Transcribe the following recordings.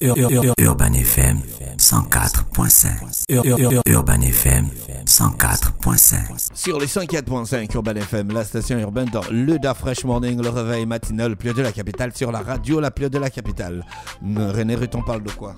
Urban FM 104.5. Urban FM 104.5. Sur les 104.5 Urban FM, la station urbaine dans le Da Fresh Morning, le réveil matinal, le plus de la capitale, sur la radio la plus de la capitale. René Ruton parle de quoi?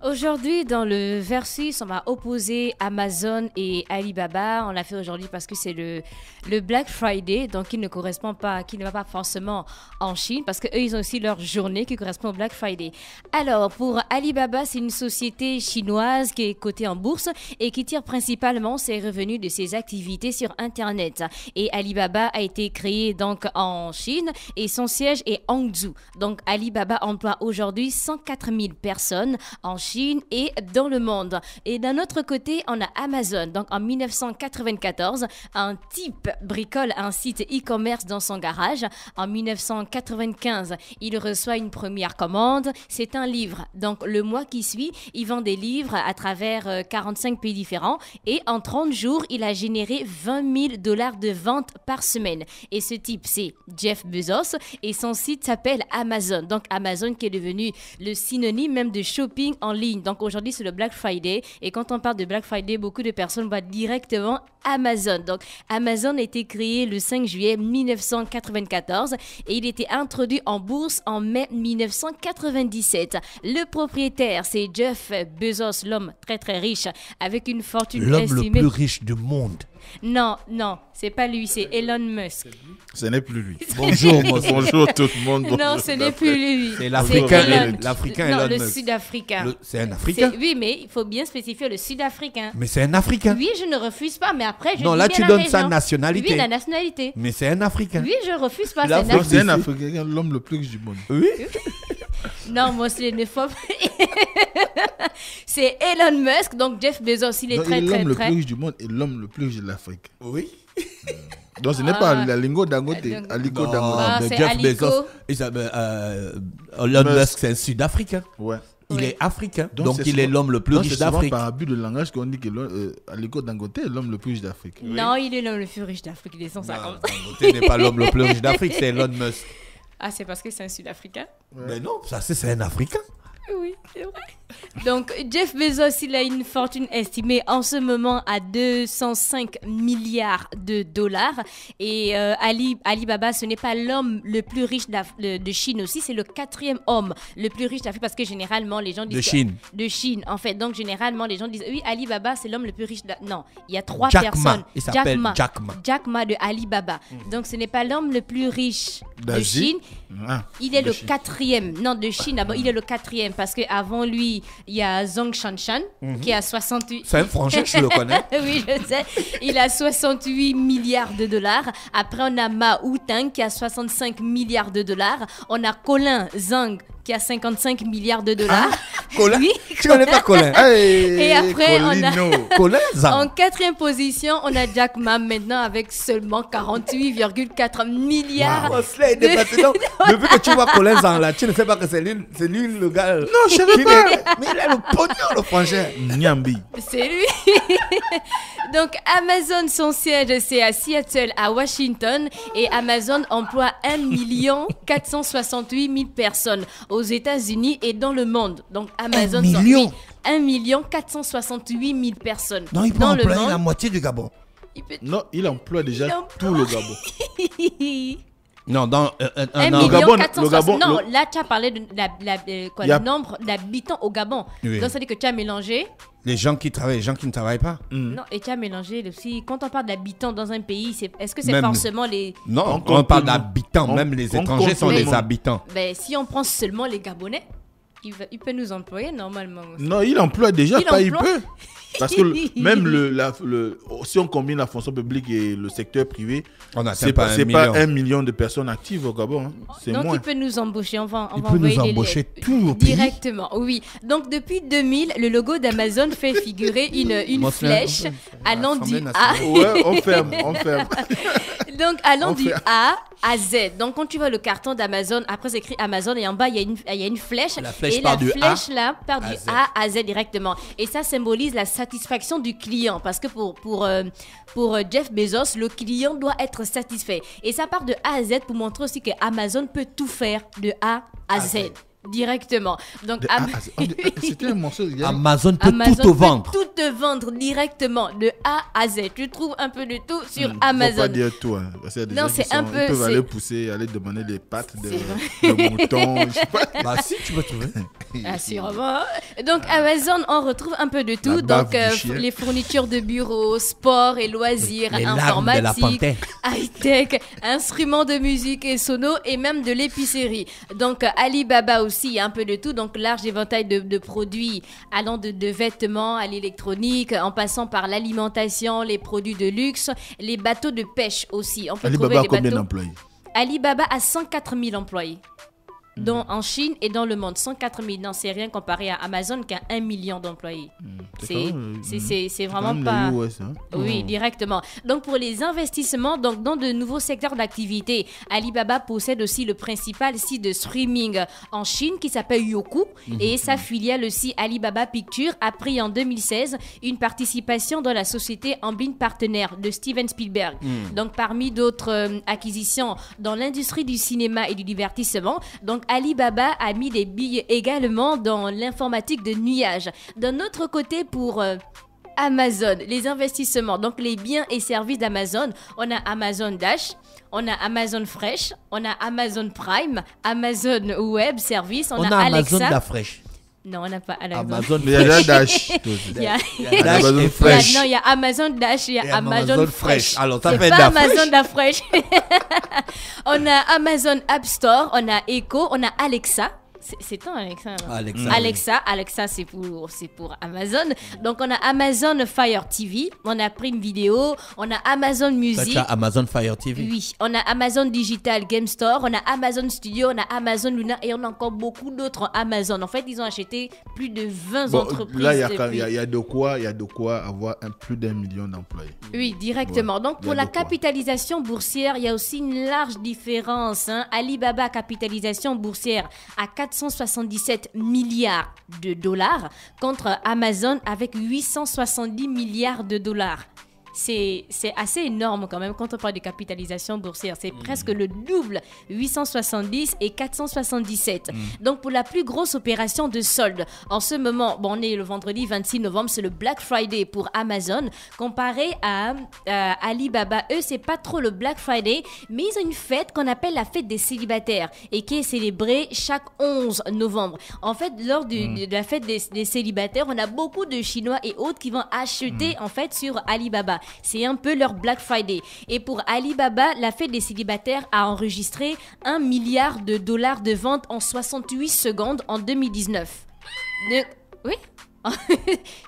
Aujourd'hui, dans le Versus, on va opposer Amazon et Alibaba. On l'a fait aujourd'hui parce que c'est le Black Friday, donc qui ne correspond pas, qui ne va pas forcément en Chine, parce qu'eux, ils ont aussi leur journée qui correspond au Black Friday. Alors, pour Alibaba, c'est une société chinoise qui est cotée en bourse et qui tire principalement ses revenus de ses activités sur Internet. Et Alibaba a été créé donc en Chine et son siège est Hangzhou. Donc, Alibaba emploie aujourd'hui 104 000 personnes en Chine et dans le monde. Et d'un autre côté, on a Amazon. Donc en 1994, un type bricole un site e-commerce dans son garage. En 1995, il reçoit une première commande. C'est un livre. Donc le mois qui suit, il vend des livres à travers 45 pays différents. Et en 30 jours, il a généré $20 000 de ventes par semaine. Et ce type, c'est Jeff Bezos. Et son site s'appelle Amazon. Donc Amazon qui est devenu le synonyme même de shopping en ligne. Donc aujourd'hui, c'est le Black Friday. Et quand on parle de Black Friday, beaucoup de personnes voient directement Amazon. Donc Amazon a été créé le 5 juillet 1994 et il était introduit en bourse en mai 1997. Le propriétaire, c'est Jeff Bezos, l'homme très très riche avec une fortune L'homme estimée... le plus riche du monde. Non, c'est pas lui, c'est Elon Musk. Ce n'est plus lui. Bonjour, Bonjour tout le monde. Non, ce n'est plus lui. C'est l'Africain, Elon. l'Africain Non, Elon le Musk. Sud-Africain. C'est un Africain? Oui, mais il faut bien spécifier le Sud-Africain. Mais c'est un Africain. Oui, je ne refuse pas, mais après, je Non, dis là, bien tu la donnes région. sa nationalité. Oui, la nationalité. Mais c'est un Africain. Oui, je refuse pas. La C'est France, C'est un national. Africain, l'homme le plus riche du monde. Oui. Non, moi, c'est le faux. C'est Elon Musk, donc Jeff Bezos, il est Donc, très, il est très, l'homme le très... plus riche du monde et l'homme le plus riche de l'Afrique. Oui. Donc ce n'est pas Alingo Dangote. donc- Aliko Non, Dangote. Ah, mais c'est Jeff Aliko. Bezos, Elon Musk. Musk, c'est un Sud-Africain. Ouais. Il Oui. est africain. Donc, Donc c'est il est souvent- l'homme le plus Donc, riche c'est souvent d'Afrique. par abus de langage qu'on dit que Aliko Dangote est l'homme le plus riche d'Afrique. Non, il est l'homme le plus riche d'Afrique, il est 150. Dangote n'est pas l'homme le plus riche d'Afrique, c'est Elon Musk. Ah, c'est parce que c'est un Sud-Africain? Mais non, ça c'est un Africain. Oui, c'est vrai. Donc, Jeff Bezos, il a une fortune estimée en ce moment à 205 milliards de dollars. Et Alibaba, ce n'est pas l'homme le plus riche de Chine aussi, c'est le 4e homme le plus riche d'Afrique parce que généralement, les gens disent... De Chine. De Chine, en fait. Donc, généralement, les gens disent, oui, Alibaba, c'est l'homme le plus riche Non, il y a 3 Jack Ma. personnes. Il s'appelle Jack Ma. Jack Ma de Alibaba. Donc, ce n'est pas l'homme le plus riche de D'Asie. Chine. Ah, Il est de le Chine. 4e. Non, de Chine, d'abord, il est le 4e parce qu'avant lui, il y a Zhong Shanshan qui a 68. C'est un Français, je le connais. Oui, je sais. Il a 68 milliards de dollars. Après, on a Ma Wu-Tang qui a 65 milliards de dollars. On a Colin Zhang qui a 55 milliards de dollars. Colin? Oui, Tu connais pas Colin? Et après, on a... Colino. Colin Zhang. En 4e position, on a Jack Ma maintenant avec seulement 48,4 milliards. Oh, cela est dépassé. Donc, depuis que tu vois Colin Zhang là, tu ne sais pas que c'est lui le gars. Non, je savais pas. Mais il a le pognon, le frangin. Nyambi. C'est lui. Donc Amazon, son siège, c'est à Seattle, à Washington. Et Amazon emploie 1 468 000 personnes aux États-Unis et dans le monde. Donc Amazon... 1 million? 1 468 000 personnes Non, il peut dans le employer monde. la moitié du Gabon. Il peut... Non, il emploie déjà Il emploie- tout le Gabon. Non, dans 1 non, million Gabon, 460. le Gabon, Non, le- là tu as parlé de Il y a- le nombre d'habitants au Gabon. Oui. Donc ça veut dire que tu as mélangé. les gens qui travaillent, les gens qui ne travaillent pas. Non, et tu as mélangé aussi. Quand on parle d'habitants dans un pays, est-ce que c'est Même- forcément les... Non, On on compte parle tout le monde. d'habitants. On- Même les on étrangers compte sont tout le des monde. habitants. Ben, si on prend seulement les Gabonais, il peut nous employer normalement aussi. Non, il emploie déjà, Il pas il emploie. peut. Parce que même si on combine la fonction publique et le secteur privé, On n'atteint c'est pas pas, un c'est pas million. 1 million de personnes actives au Gabon. Hein. C'est Donc moins. il peut nous embaucher, on va Il peut envoyer nous des embaucher lettres. tout au pays. Directement, oui. Donc depuis 2000, le logo d'Amazon fait figurer une Moi, flèche c'est un- allant du l'Assemblée A. nationale. Ouais, on ferme, on ferme. Donc allant On du fait- A à Z. Donc quand tu vois le carton d'Amazon, après c'est écrit Amazon et en bas il y a une flèche. La flèche et part la du A flèche là part à du Z. A à Z directement. Et ça symbolise la satisfaction du client parce que pour Jeff Bezos, le client doit être satisfait. Et ça part de A à Z pour montrer aussi que Amazon peut tout faire de A à Z. directement. Donc, c'était un morceau. Amazon peut Amazon tout te vendre. peut tout te vendre directement, de A à Z. Tu trouves un peu de tout sur Faut Amazon. pas dire tout. Hein, parce qu'il y a des Non, gens c'est qui un peu- ils peuvent c'est- aller pousser, aller demander des pattes de mouton. Je sais pas. Bah si, tu peux trouver. Assurément. Donc Amazon, on retrouve un peu de tout. La bave Donc du chien. les fournitures de bureau, sport et loisirs, Les larmes de la informatique, panthère. high-tech, instruments de musique et sono et même de l'épicerie. Donc Alibaba aussi, il y a un peu de tout. Donc large éventail de produits allant de vêtements à l'électronique, en passant par l'alimentation, les produits de luxe, les bateaux de pêche aussi. On peut trouver Alibaba a des combien bateaux. d'employés? Alibaba a 104 000 employés. Dont en Chine et dans le monde, 104 000. Non, c'est rien comparé à Amazon qui a 1 million d'employés. C'est vraiment pas... US, hein? Oui, directement. Donc, pour les investissements, donc, dans de nouveaux secteurs d'activité, Alibaba possède aussi le principal site de streaming en Chine qui s'appelle Youku. Et sa filiale aussi, Alibaba Pictures, a pris en 2016 une participation dans la société Amblin Partner de Steven Spielberg. Donc, parmi d'autres acquisitions dans l'industrie du cinéma et du divertissement, donc Alibaba a mis des billes également dans l'informatique de nuage. D'un autre côté, pour Amazon, les investissements, donc les biens et services d'Amazon, on a Amazon Dash, on a Amazon Fresh, on a Amazon Prime, Amazon Web Service, on On a a Alexa. Amazon la fraîche. Non, on n'a pas Amazon. Amazon Mais il y a déjà Dash. Il y a- Dash Amazon et Fresh. Non, il y a Amazon Dash, il y a Et Amazon, Amazon Fresh. Fresh. Alors, ça C'est fait pas de la Amazon fraîche. la Fresh. On a Amazon App Store, on a Echo, on a Alexa. C'est toi, Alexa. Non? Alexa, c'est pour Amazon. Donc, on a Amazon Fire TV, on a Prime Video, on a Amazon Ça, Music. tu as Amazon Fire TV. Oui, on a Amazon Digital Game Store, on a Amazon Studio, on a Amazon Luna et on a encore beaucoup d'autres Amazon. En fait, ils ont acheté plus de 20 Bon, entreprises. là, il y a depuis. de quoi avoir plus d'1 million d'employés. Oui, directement. Ouais, Donc, il y pour a la de quoi. capitalisation boursière, il y a aussi une large différence. Alibaba, capitalisation boursière à 477 milliards de dollars contre Amazon avec 870 milliards de dollars. C'est assez énorme quand même quand on parle de capitalisation boursière. C'est presque le double, 870 et 477. Donc pour la plus grosse opération de solde, en ce moment, bon, on est le vendredi 26 novembre, c'est le Black Friday pour Amazon. Comparé à Alibaba, eux, c'est pas trop le Black Friday, mais ils ont une fête qu'on appelle la fête des célibataires et qui est célébrée chaque 11 novembre. En fait, lors de la fête des célibataires, on a beaucoup de Chinois et autres qui vont acheter en fait sur Alibaba. C'est un peu leur Black Friday. Et pour Alibaba, la fête des célibataires a enregistré 1 milliard de dollars de ventes en 68 secondes en 2019. Oui.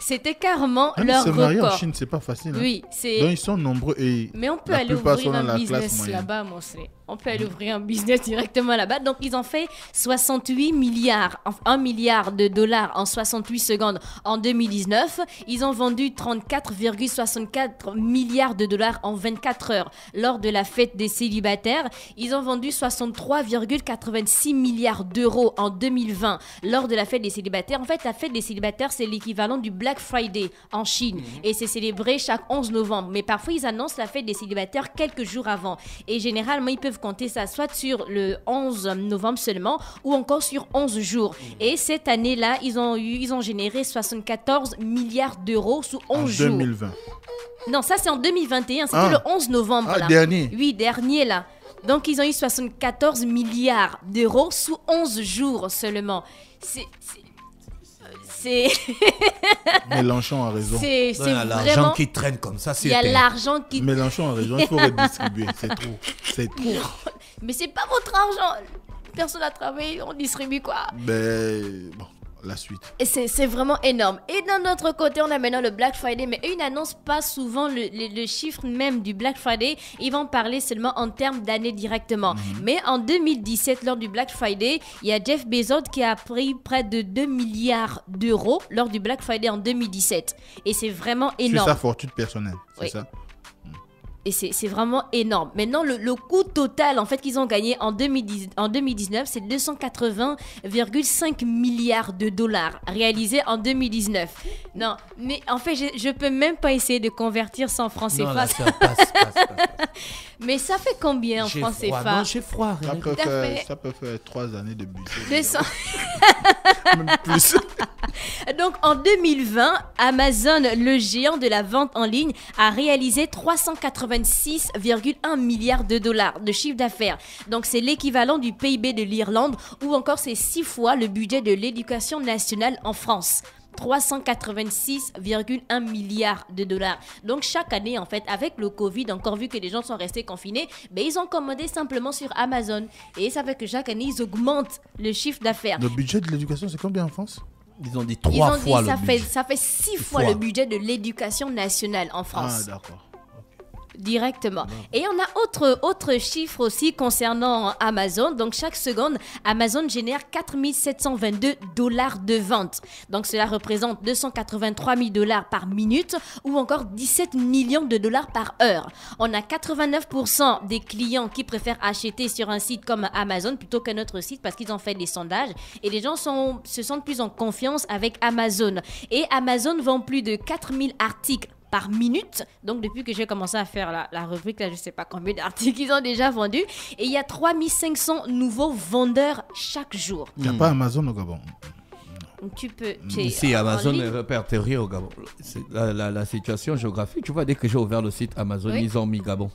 C'était carrément leur Se marier en record. Chine, c'est pas facile. Hein? Oui, Donc c'est... ils sont nombreux et Mais on peut la aller plupart ouvrir sont dans un la classe business moyenne. là-bas, mon frère. On peut aller ouvrir un business directement là-bas. Donc, ils ont fait 68 milliards, 1 milliard de dollars en 68 secondes en 2019. Ils ont vendu 34,64 milliards de dollars en 24 heures lors de la fête des célibataires. Ils ont vendu 63,86 milliards d'euros en 2020 lors de la fête des célibataires. En fait, la fête des célibataires, c'est l'équivalent du Black Friday en Chine. Et c'est célébré chaque 11 novembre. Mais parfois, ils annoncent la fête des célibataires quelques jours avant. Et généralement, ils peuvent compter ça soit sur le 11 novembre seulement ou encore sur 11 jours. Et cette année-là, ils ont généré 74 milliards d'euros sous 11 En jours. 2020. Non, ça c'est en 2021, c'était Ah. le 11 novembre. Ah, là. dernier. Oui, dernier là. Donc ils ont eu 74 milliards d'euros sous 11 jours seulement. C'est Mélenchon a raison. c'est Il y a l'argent vraiment... qui traîne comme ça Il y sur a terre. l'argent qui... Mélenchon a raison, il faut redistribuer. C'est trop. C'est trop. Mais c'est pas votre argent. Personne n'a travaillé, on distribue quoi. Ben, bon, la suite. Et c'est vraiment énorme. Et d'un autre côté, on a maintenant le Black Friday, mais eux, ils n'annoncent pas souvent le chiffre même du Black Friday. Ils vont parler seulement en termes d'années directement. Mais en 2017, lors du Black Friday, il y a Jeff Bezos qui a pris près de 2 milliards d'euros lors du Black Friday en 2017. Et c'est vraiment Sur énorme. sa fortune personnelle, c'est Oui. ça? Et c'est vraiment énorme. Maintenant, le coût total en fait qu'ils ont gagné en 2019, c'est 280,5 milliards de dollars réalisés en 2019. Non, mais en fait, je peux même pas essayer de convertir ça en francs CFA. Non, là, ça passe. Mais ça fait combien en francs CFA? Non, j'ai froid. Ça peut faire 3 années de budget. 200. Même plus. Donc en 2020, Amazon, le géant de la vente en ligne, a réalisé 386,1 milliards de dollars de chiffre d'affaires. Donc c'est l'équivalent du PIB de l'Irlande ou encore c'est 6 fois le budget de l'éducation nationale en France. 386,1 milliards de dollars. Donc chaque année, en fait, avec le Covid, encore vu que les gens sont restés confinés, ben, ils ont commandé simplement sur Amazon. Et ça fait que chaque année, ils augmentent le chiffre d'affaires. Le budget de l'éducation, c'est combien en France? Ils ont dit 3 fois le budget. Ça fait 6 fois le budget de l'éducation nationale en France. Ah, d'accord. Directement. Et on a autre chiffre aussi concernant Amazon. Donc, chaque seconde, Amazon génère 4 722 dollars de vente. Donc, cela représente 283 000 dollars par minute ou encore 17 millions de dollars par heure. On a 89% des clients qui préfèrent acheter sur un site comme Amazon plutôt qu'un autre site parce qu'ils ont fait des sondages et les gens se sentent plus en confiance avec Amazon. Et Amazon vend plus de 4 000 articles par minute. Donc, depuis que j'ai commencé à faire la rubrique, là, je ne sais pas combien d'articles ils ont déjà vendus. Et il y a 3500 nouveaux vendeurs chaque jour. Il n'y a pas Amazon au Gabon. Tu peux... Ici, Amazon est répertorié au Gabon. C'est la situation géographique, tu vois, dès que j'ai ouvert le site Amazon, ils ont mis Gabon.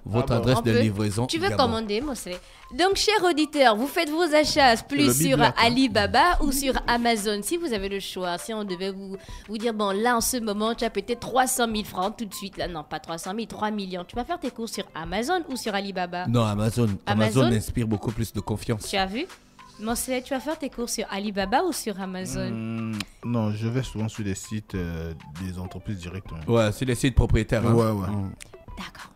Votre adresse de livraison. Tu veux commander, Mosley? Donc, chers auditeurs, vous faites vos achats plus sur Alibaba ou sur Amazon. Si vous avez le choix, si on devait vous dire, bon, là, en ce moment, tu as peut-être 300 000 francs tout de suite. Là, non, pas 300 000, 3 millions. Tu vas faire tes courses sur Amazon ou sur Alibaba? Non, Amazon. Amazon inspire beaucoup plus de confiance. Tu as vu? Mosley, tu vas faire tes courses sur Alibaba ou sur Amazon? Non, je vais souvent sur les sites des entreprises directement. Ouais, sur les sites propriétaires. Hein. Ouais. D'accord.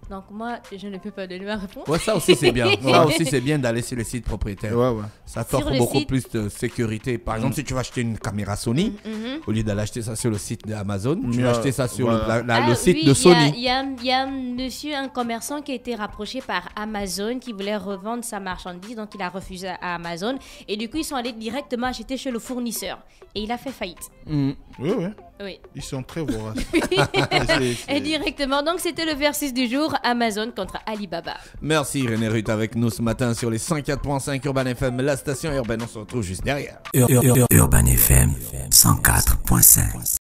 Donc moi, je ne peux pas donner ma réponse. Ouais, ça aussi c'est bien. Ça aussi c'est bien d'aller sur les sites propriétaires. Ouais. Ça t'offre beaucoup plus de sécurité. Par exemple, si tu vas acheter une caméra Sony, au lieu d'aller acheter ça sur le site d'Amazon, tu vas acheter ça sur le site de Sony. Il y a un monsieur, un commerçant qui a été rapproché par Amazon qui voulait revendre sa marchandise, donc il a refusé à Amazon. Et du coup, ils sont allés directement acheter chez le fournisseur. Et il a fait faillite. Oui. Ils sont très voraces. Et directement. Donc, c'était le versus du jour, Amazon contre Alibaba. Merci René Ruth avec nous ce matin sur les 104.5 Urban FM, la station urbaine. On se retrouve juste derrière. Urban FM 104.5.